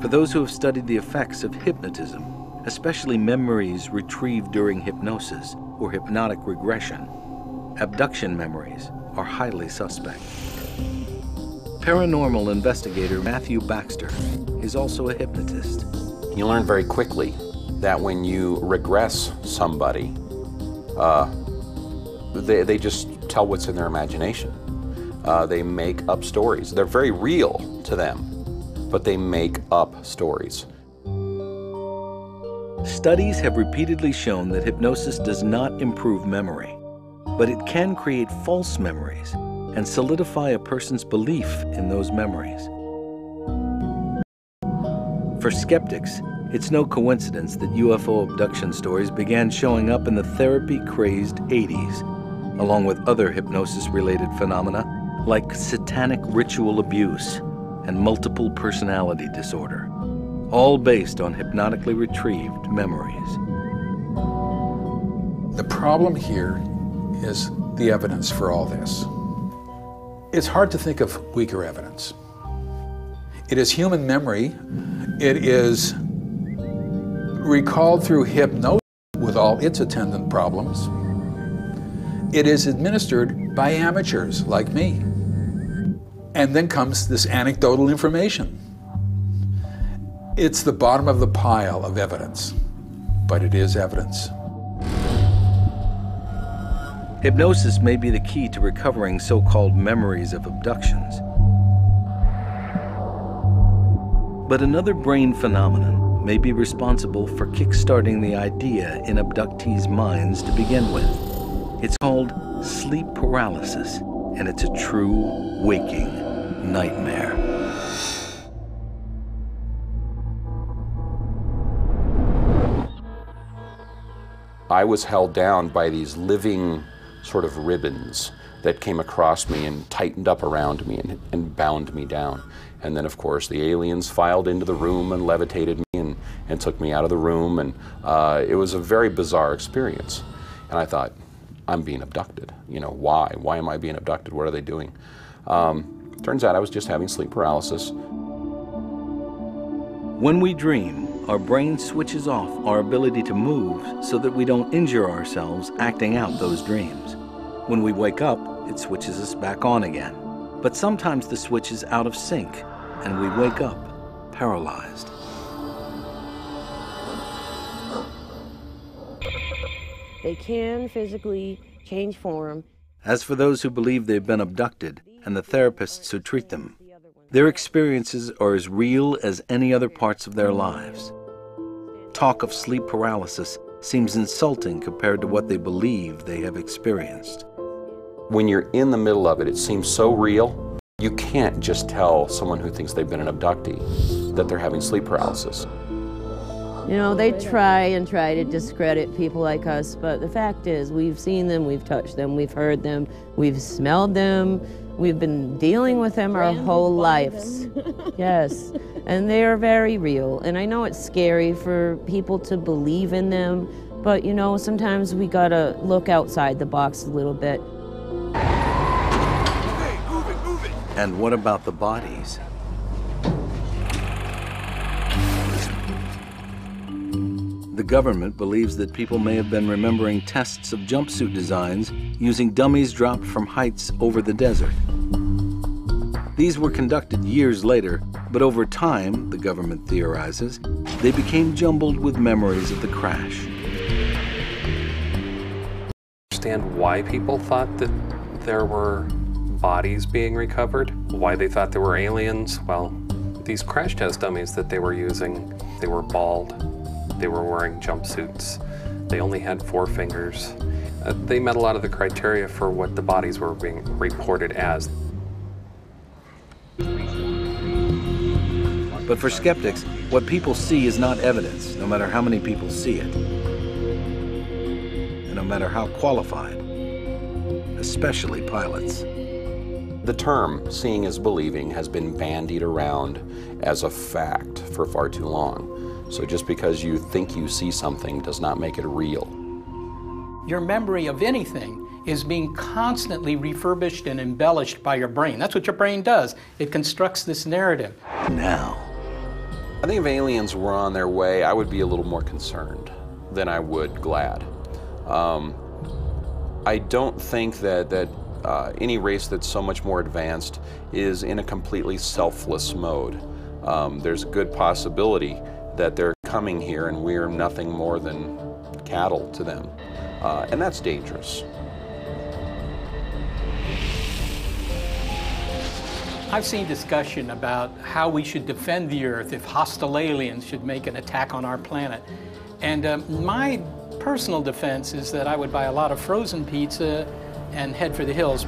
For those who have studied the effects of hypnotism, especially memories retrieved during hypnosis or hypnotic regression, abduction memories are highly suspect. Paranormal investigator Matthew Baxter is also a hypnotist. You learn very quickly that when you regress somebody, they just tell what's in their imagination. They make up stories. They're very real to them, but they make up stories. Studies have repeatedly shown that hypnosis does not improve memory, but it can create false memories and solidify a person's belief in those memories. For skeptics, it's no coincidence that UFO abduction stories began showing up in the therapy-crazed 80s, along with other hypnosis-related phenomena like satanic ritual abuse and multiple personality disorder, all based on hypnotically retrieved memories. The problem here is the evidence for all this. It's hard to think of weaker evidence. It is human memory. It is recalled through hypnosis with all its attendant problems. It is administered by amateurs like me. And then comes this anecdotal information. It's the bottom of the pile of evidence, but it is evidence. Hypnosis may be the key to recovering so-called memories of abductions. But another brain phenomenon may be responsible for kickstarting the idea in abductees' minds to begin with. It's called sleep paralysis, and it's a true waking nightmare. I was held down by these living sort of ribbons that came across me and tightened up around me and bound me down. And then, of course, the aliens filed into the room and levitated me and took me out of the room. And it was a very bizarre experience. And I thought, I'm being abducted. You know, why? Why am I being abducted? What are they doing? Turns out I was just having sleep paralysis. When we dream, our brain switches off our ability to move so that we don't injure ourselves acting out those dreams. When we wake up, it switches us back on again. But sometimes the switch is out of sync, and we wake up paralyzed. They can physically change form. As for those who believe they've been abducted and the therapists who treat them, their experiences are as real as any other parts of their lives. Talk of sleep paralysis seems insulting compared to what they believe they have experienced. When you're in the middle of it, it seems so real. You can't just tell someone who thinks they've been an abductee that they're having sleep paralysis. You know, they try to discredit people like us, but the fact is, we've seen them, we've touched them, we've heard them, we've smelled them, we've been dealing with them our whole lives. Yes, and they are very real. And I know it's scary for people to believe in them, but you know, sometimes we gotta look outside the box a little bit. And what about the bodies? The government believes that people may have been remembering tests of jumpsuit designs using dummies dropped from heights over the desert. These were conducted years later, but over time, the government theorizes, they became jumbled with memories of the crash. Understand why people thought that there were bodies being recovered, why they thought there were aliens. Well, these crash test dummies that they were using, they were bald. They were wearing jumpsuits. They only had 4 fingers. They met a lot of the criteria for what the bodies were being reported as. But for skeptics, what people see is not evidence, no matter how many people see it. And no matter how qualified, especially pilots. The term seeing is believing has been bandied around as a fact for far too long. So just because you think you see something does not make it real. Your memory of anything is being constantly refurbished and embellished by your brain. That's what your brain does. It constructs this narrative. Now, I think if aliens were on their way, I would be a little more concerned than I would glad. I don't think that any race that's so much more advanced is in a completely selfless mode. There's a good possibility that they're coming here and we're nothing more than cattle to them. And that's dangerous. I've seen discussion about how we should defend the Earth if hostile aliens should make an attack on our planet. And my personal defense is that I would buy a lot of frozen pizza and head for the hills.